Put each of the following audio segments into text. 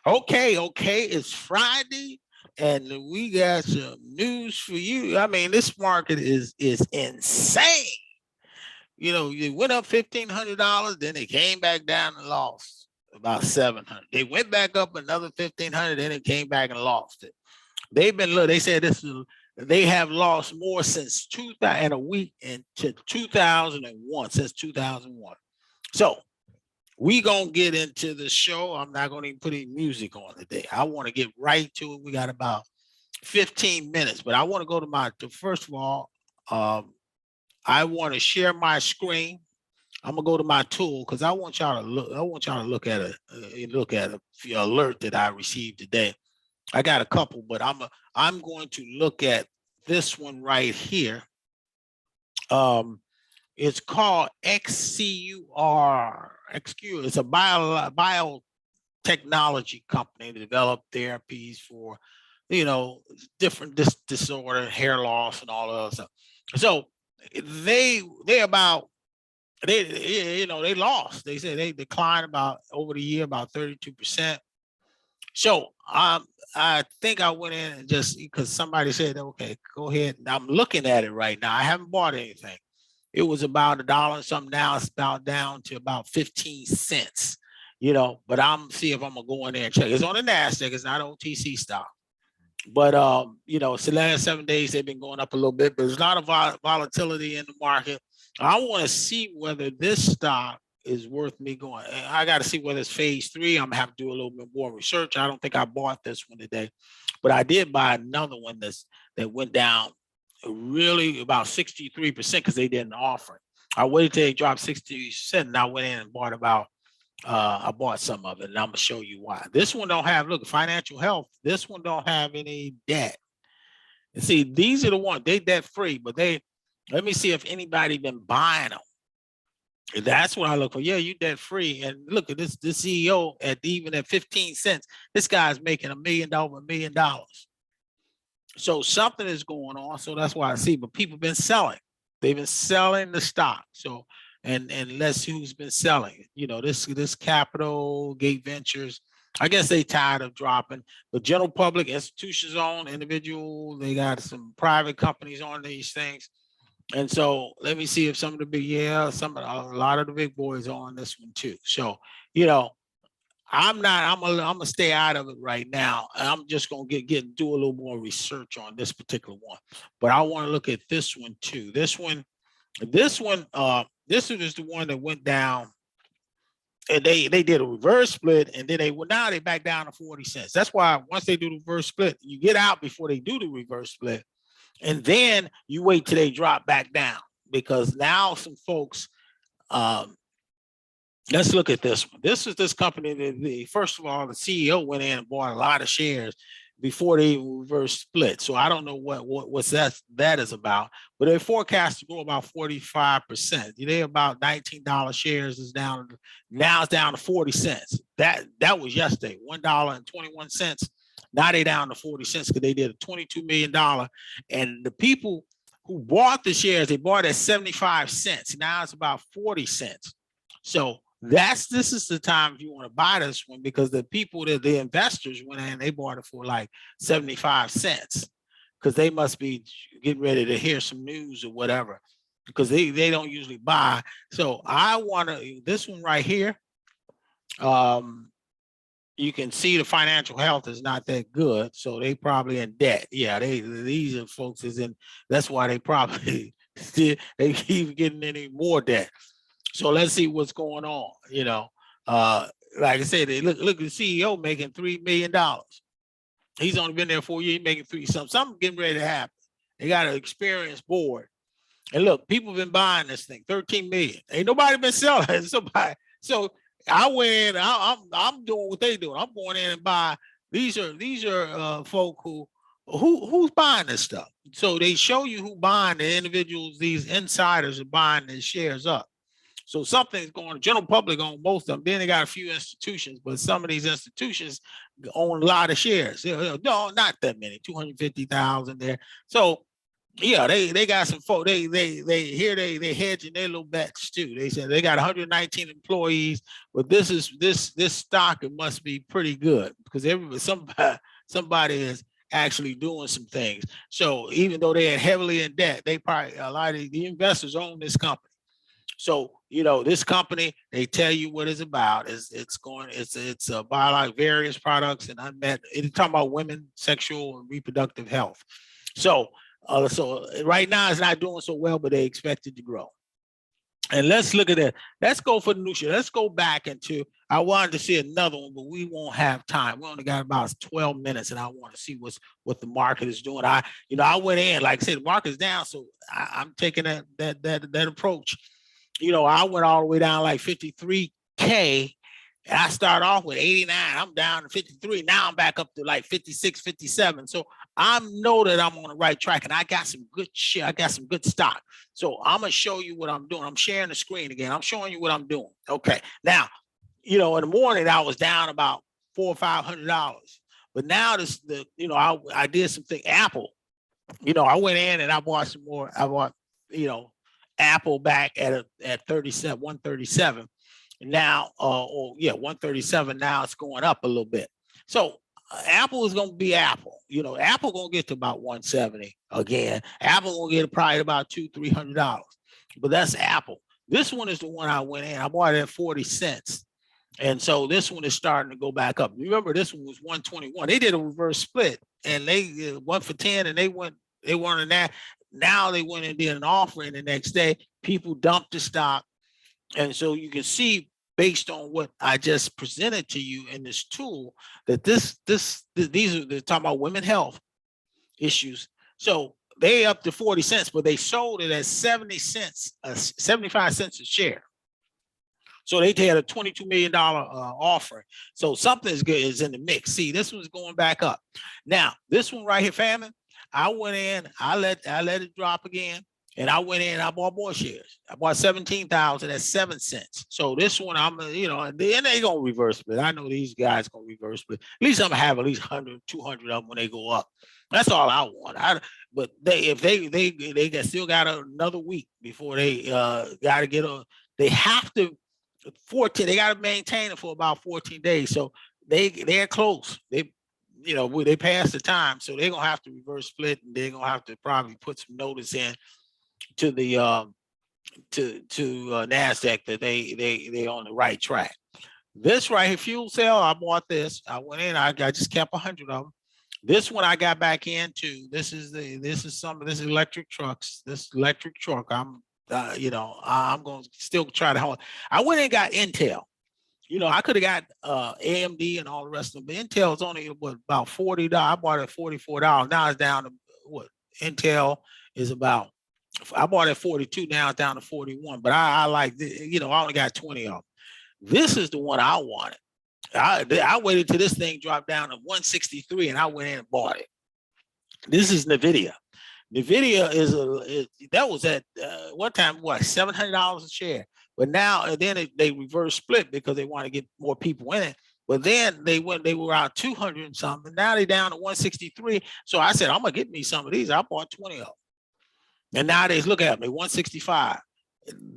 Okay, it's Friday, and we got some news for you. I mean, this market is insane. You know, it went up $1,500, then it came back down and lost about 700. They went back up another 1,500, then it came back and lost it. They've been look. They said this is they have lost more since 2000 in a week into 2001 since 2001. So we gonna get into the show. I'm not gonna even put any music on today. I want to get right to it. We got about 15 minutes, but I want to go to first of all, um, I want to share my screen. I'm gonna go to my tool because I want y'all to look. I want y'all to look at a alert that I received today. I got a couple, but I'm going to look at this one right here. Um, it's called XCUR. XQ. It's a biotechnology company to develop therapies for, you know, different disorder, hair loss, and all of that stuff. So they about they lost. They said they declined about over the year about 32%. So I think I went in and just because somebody said, okay, go ahead. I'm looking at it right now. I haven't bought anything. It was about a dollar and something. Now it's about down to about 15 cents. You know, but I'm see if I'm gonna go in there and check. It's on the Nasdaq. It's not OTC stock. But you know, it's the last 7 days they've been going up a little bit, but there's a lot of volatility in the market. I want to see whether this stock is worth me going. I got to see whether it's phase three. I'm gonna have to do a little bit more research. I don't think I bought this one today, but I did buy another one that went down really about 63% because they didn't offer it. I waited till they dropped 60%, and I went in and bought about I bought some of it, and I'm gonna show you why. This one don't have look financial health. This one don't have any debt. And see, these are the ones they debt free, but they let me see if anybody been buying them. That's what I look for. Yeah, you debt free. And look at this CEO at even at 15 cents. This guy's making $1 million. So something is going on. So that's why I see. But people been selling. They've been selling the stock. So and let's see who's been selling. You know, this Capital Gate Ventures. I guess they tired of dropping. The general public, institutions owned, individual, they got some private companies on these things. And so let me see if some of the big, a lot of the big boys are on this one too. So, you know, I'm gonna stay out of it right now. I'm just gonna do a little more research on this particular one. But I want to look at this one too. This one is the one that went down and they did a reverse split and then now they back down to 40 cents. That's why once they do the reverse split, you get out before they do the reverse split. And then you wait till they drop back down because now some folks um, let's look at this one. This is this company that first of all, the CEO went in and bought a lot of shares before they reverse split. So I don't know what's that is about, but they forecast to grow about 45%. They about $19 shares is down now it's down to 40 cents. That was yesterday, $1.21. Now they down to 40 cents because they did a $22 million. And the people who bought the shares, they bought at 75 cents. Now it's about 40 cents. So this is the time if you want to buy this one because the investors went in, they bought it for like 75 cents because they must be getting ready to hear some news or whatever because they don't usually buy. So I want to this one right here. Um, you can see the financial health is not that good, so they probably in debt. Yeah, these are folks is in. That's why they probably they keep getting any more debt. So let's see what's going on. You know, like I said, they look at the CEO making $3 million. He's only been there 4 years, he's making three. Something getting ready to happen. They got an experienced board. And look, people been buying this thing, 13 million. Ain't nobody been selling. So I went in. I'm doing what they do. I'm going in and buy. These are folk who's buying this stuff. So they show you who buying the individuals. These insiders are buying their shares up. So something's going. The general public on most of them. Then they got a few institutions, but some of these institutions own a lot of shares. No, not that many. 250,000 there. So Yeah, they got some folk. They hedging their little bets too. They said they got 119 employees, but this stock, it must be pretty good because somebody is actually doing some things. So even though they are heavily in debt, they probably, a lot of the investors own this company. So this company, they tell you what it's about. It's biologic various products and unmet. It's talking about women sexual and reproductive health. So right now it's not doing so well, but they expect it to grow. And let's look at that. Let's go for the new shit. Let's go back into. I wanted to see another one, but we won't have time. We only got about 12 minutes, and I want to see what the market is doing. I went in, like I said, the market's down, so I'm taking that approach. I went all the way down like 53K. And I start off with 89. I'm down to 53. Now I'm back up to like 56, 57. So I know that I'm on the right track, and I got some good shit. I got some good stock. So I'm gonna show you what I'm doing. I'm sharing the screen again. I'm showing you what I'm doing. Okay. Now, in the morning I was down about $400 or $500, but now I did something. Apple. I went in and I bought some more. I bought Apple back at 37, 137. Now, 137. Now it's going up a little bit. So Apple is going to be Apple. Apple going to get to about 170 again. Apple going to get probably about $200-$300. But that's Apple. This one is the one I went in. I bought it at 40 cents. And so this one is starting to go back up. Remember, this one was 121. They did a reverse split, and they went for 10, and they weren't in that. Now they went and did an offering the next day. People dumped the stock. And so you can see, based on what I just presented to you in this tool, that these are, they're talking about women health issues. So they up to 40 cents, but they sold it at 70 cents, 75 cents a share. So they had a $22 million offering. So something is good is in the mix. See, this one's going back up. Now, this one right here, famine, I went in, I let it drop again. And I went in and I bought more shares. I bought 17,000 at 7 cents. So this one, and they gonna reverse split. I know these guys gonna reverse split. At least I'm gonna have at least 100, 200 of them when they go up. That's all I want. But they still got another week before they got to get they have to 14. They got to maintain it for about 14 days. So they're close. They passed the time, so they're gonna have to reverse split, and they're gonna have to probably put some notice in to the NASDAQ that they on the right track. This right here, fuel cell, I bought this. I went in, I just kept 100 of them. This one I got back into. This is electric trucks. This electric truck, I'm going to still try to hold. I went and got Intel. I could have got AMD and all the rest of them, but Intel is only about $40. I bought it at $44. Now it's down to what? Intel is about, I bought it at 42, now it's down to 41. But I like I only got 20 of them. This is the one I wanted. I waited till this thing dropped down to 163 and I went in and bought it. This is NVIDIA. NVIDIA that was at one time, what, $700 a share. But now, then they reverse split because they want to get more people in it. But then they were out 200 and something. Now they're down to 163. So I said, I'm going to get me some of these. I bought 20 of them. And nowadays, look at me, 165.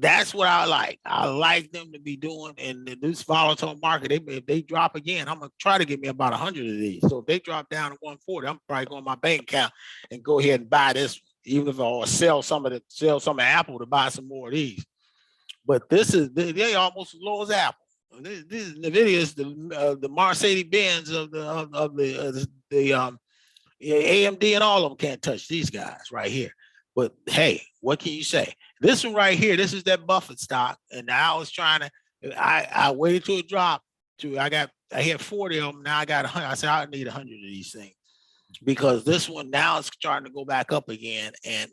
That's what I like. I like them to be doing in this volatile market. If they drop again, I'm gonna try to get me about 100 of these. So if they drop down to 140, I'm probably going to my bank account and go ahead and buy this, even if I sell some of Apple to buy some more of these. But they almost as low as Apple. This NVIDIA is the Mercedes-Benz of the AMD, and all of them can't touch these guys right here. But hey, what can you say? This one right here, this is that Buffett stock. And I was trying to, I waited till it dropped I had 40 of them. Now I got 100. I said, I need 100 of these things because this one now is starting to go back up again. And,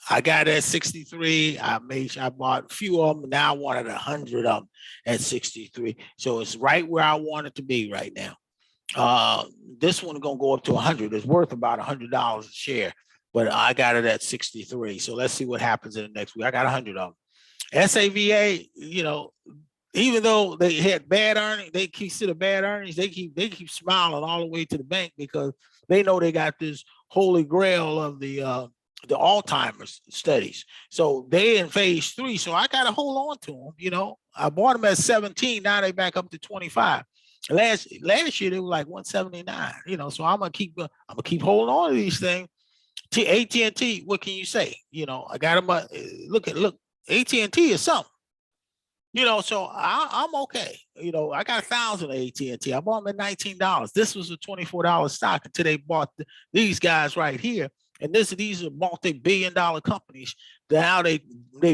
I got it at 63. I bought a few of them. Now I wanted 100 of them at 63. So it's right where I want it to be right now. This one is going to go up to 100. It's worth about $100 a share. But I got it at 63. So let's see what happens in the next week. I got 100 of them. SAVA, even though they had bad earnings, they consider bad earnings, they keep smiling all the way to the bank because they know they got this holy grail of the Alzheimer's studies. So they in phase 3. So I got to hold on to them. I bought them at 17. Now they back up to 25. Last year they were like 179. So I'm gonna keep holding on to these things. AT&T, what can you say? I got them. Look, AT&T is something. So I'm okay. I got 1,000 of AT&T. I bought them at $19. This was a $24 stock until they bought these guys right here. And these are multi-billion-dollar companies. Now they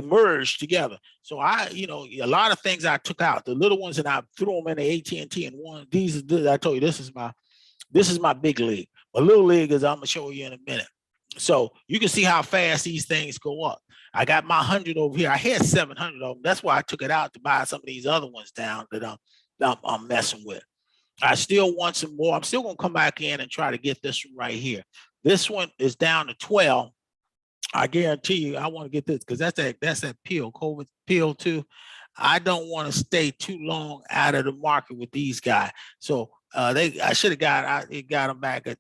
merged together. So a lot of things I took out. The little ones, and I threw them in the AT&T and one. I told you this is my big league. My little league is I'm gonna show you in a minute. So you can see how fast these things go up. I got my 100 over here. I had 700 of them. That's why I took it out to buy some of these other ones down that I'm messing with. I still want some more. I'm still gonna come back in and try to get this one right here. This one is down to 12. I guarantee you, I want to get this because that's that pill, COVID pill too. I don't want to stay too long out of the market with these guys. So I should have got them back at.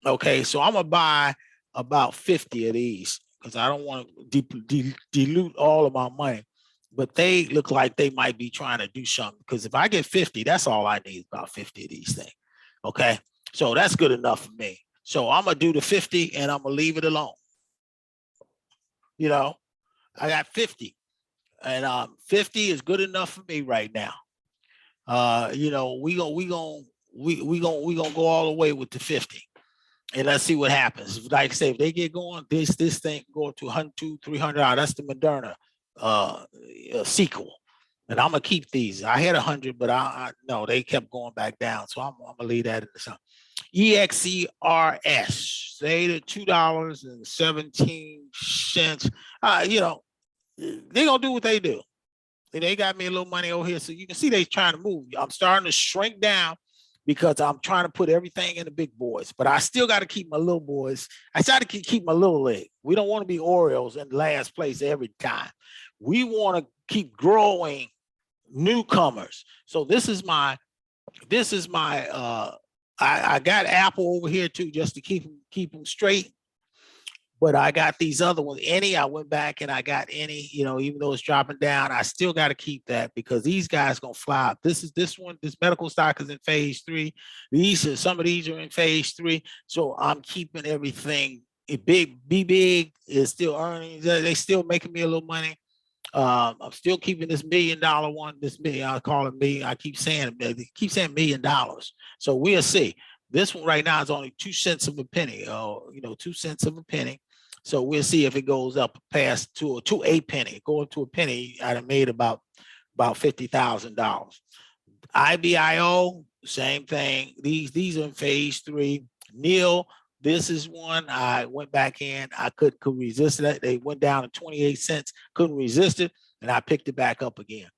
Okay, so I'm gonna buy about 50 of these because I don't want to dilute all of my money. But they look like they might be trying to do something because if I get 50, that's all I need, about 50 of these things. Okay, so that's good enough for me. So I'm gonna do the 50 and I'm gonna leave it alone. I got 50, and 50 is good enough for me right now. We gonna go all the way with the 50. And let's see what happens. Like I say, if they get going, this thing go to 100, 200, 300. That's the Moderna sequel. And I'm gonna keep these. I had 100, but I no, they kept going back down. So I'm gonna leave that in the sun. EXERS, they the $2.17. They gonna do what they do. They got me a little money over here, so you can see they trying to move. I'm starting to shrink down because I'm trying to put everything in the big boys, but I still got to keep my little boys. I try to keep my little league. We don't want to be Orioles in last place every time. We want to keep growing newcomers. So this is my I got Apple over here too, just to keep them straight. But I got these other ones. I went back and I got even though it's dropping down, I still got to keep that because these guys gonna fly up. This medical stock is in phase 3. Some of these are in phase 3. So I'm keeping everything big. Be big is still earning. They still making me a little money. I'm still keeping this $1 million one. I call it me. I keep saying $1 million. So we'll see. This one right now is only 2 cents of a penny. 2 cents of a penny. So we'll see if it goes up past to a penny. Going to a penny, I'd have made about $50,000. IBIO, same thing. These are in phase 3. NIL, this is one I went back in. I couldn't resist that. They went down to 28 cents. Couldn't resist it, and I picked it back up again.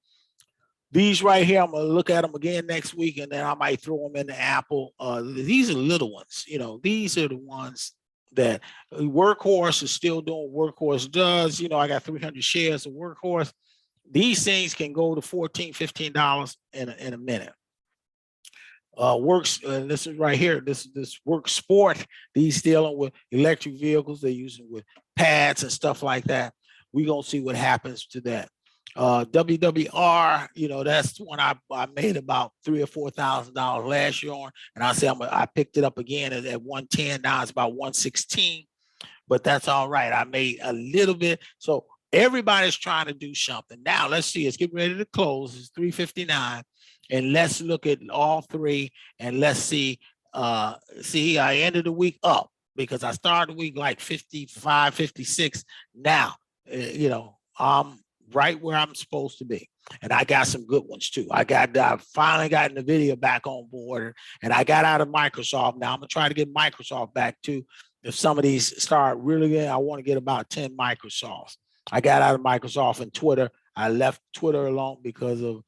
These right here, I'm gonna look at them again next week, and then I might throw them in the Apple. These are little ones. These are the ones that Workhorse is still doing. Workhorse does. I got 300 shares of Workhorse. These things can go to $14, $15 in a minute. Works, this is right here. This Works Sport. These dealing with electric vehicles. They're using with pads and stuff like that. We're gonna see what happens to that. WWR, that's one I made about $3,000 or $4,000 last year on, and I picked it up again at 110. Now it's about 116, but that's all right. I made a little bit. So everybody's trying to do something. Now let's see. It's getting ready to close. It's 3:59, and let's look at all three and let's see. I ended the week up because I started the week like 55, 56. Now, I'm right where I'm supposed to be. And I got some good ones too. I finally got NVIDIA back on board, and I got out of Microsoft. Now I'm gonna try to get Microsoft back too. If some of these start really good, I want to get about 10 Microsofts. I got out of Microsoft and Twitter. I left Twitter alone because of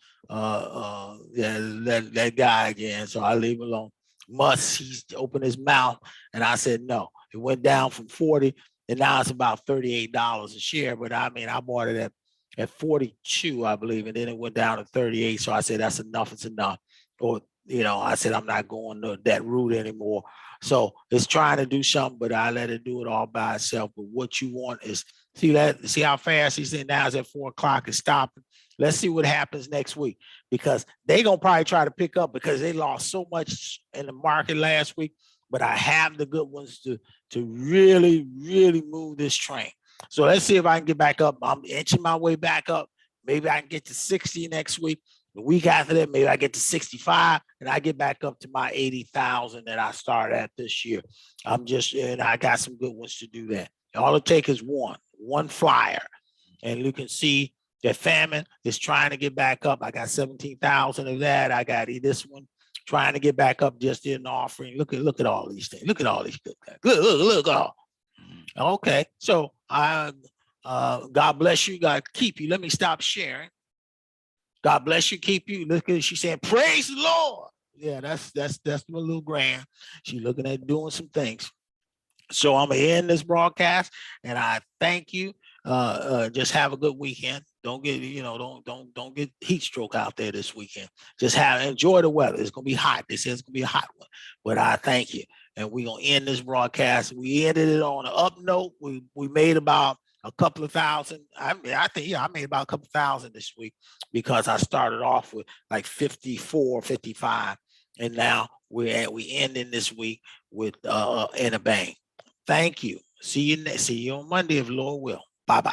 that guy again. So I leave him alone. Musk, he's opened his mouth, and I said no. It went down from 40, and now it's about $38 a share. But I mean, I bought it at at 42, I believe, and then it went down to 38. So I said, that's enough. It's enough. Or, I said, I'm not going that route anymore. So it's trying to do something, but I let it do it all by itself. But what you want is see how fast he's in now. Is at 4 o'clock. It's stopping. Let's see what happens next week, because they're going to probably try to pick up because they lost so much in the market last week. But I have the good ones to really, really move this train. So let's see if I can get back up. I'm inching my way back up. Maybe I can get to 60 next week. The week after that, maybe I get to 65 and I get back up to my 80,000 that I started at this year. And I got some good ones to do that. All it takes is one flyer. And you can see that famine is trying to get back up. I got 17,000 of that. I got this one trying to get back up just in offering. Look at all these things. Look at all these good guys. Look all. Okay, so God bless you. God keep you. Let me stop sharing. God bless you, keep you. Look at she said, praise the Lord. Yeah, that's my little grand. She's looking at doing some things. So I'm gonna end this broadcast, and I thank you. Just have a good weekend. Don't get don't get heat stroke out there this weekend. Just enjoy the weather. It's gonna be hot. They say it's gonna be a hot one, but I thank you. And we're gonna end this broadcast. We ended it on an up note. We made about a couple of thousand. I think I made about a couple thousand this week because I started off with like 54, 55, and now we ending this week with in a bang. Thank you. See you on Monday if Lord will. Bye-bye.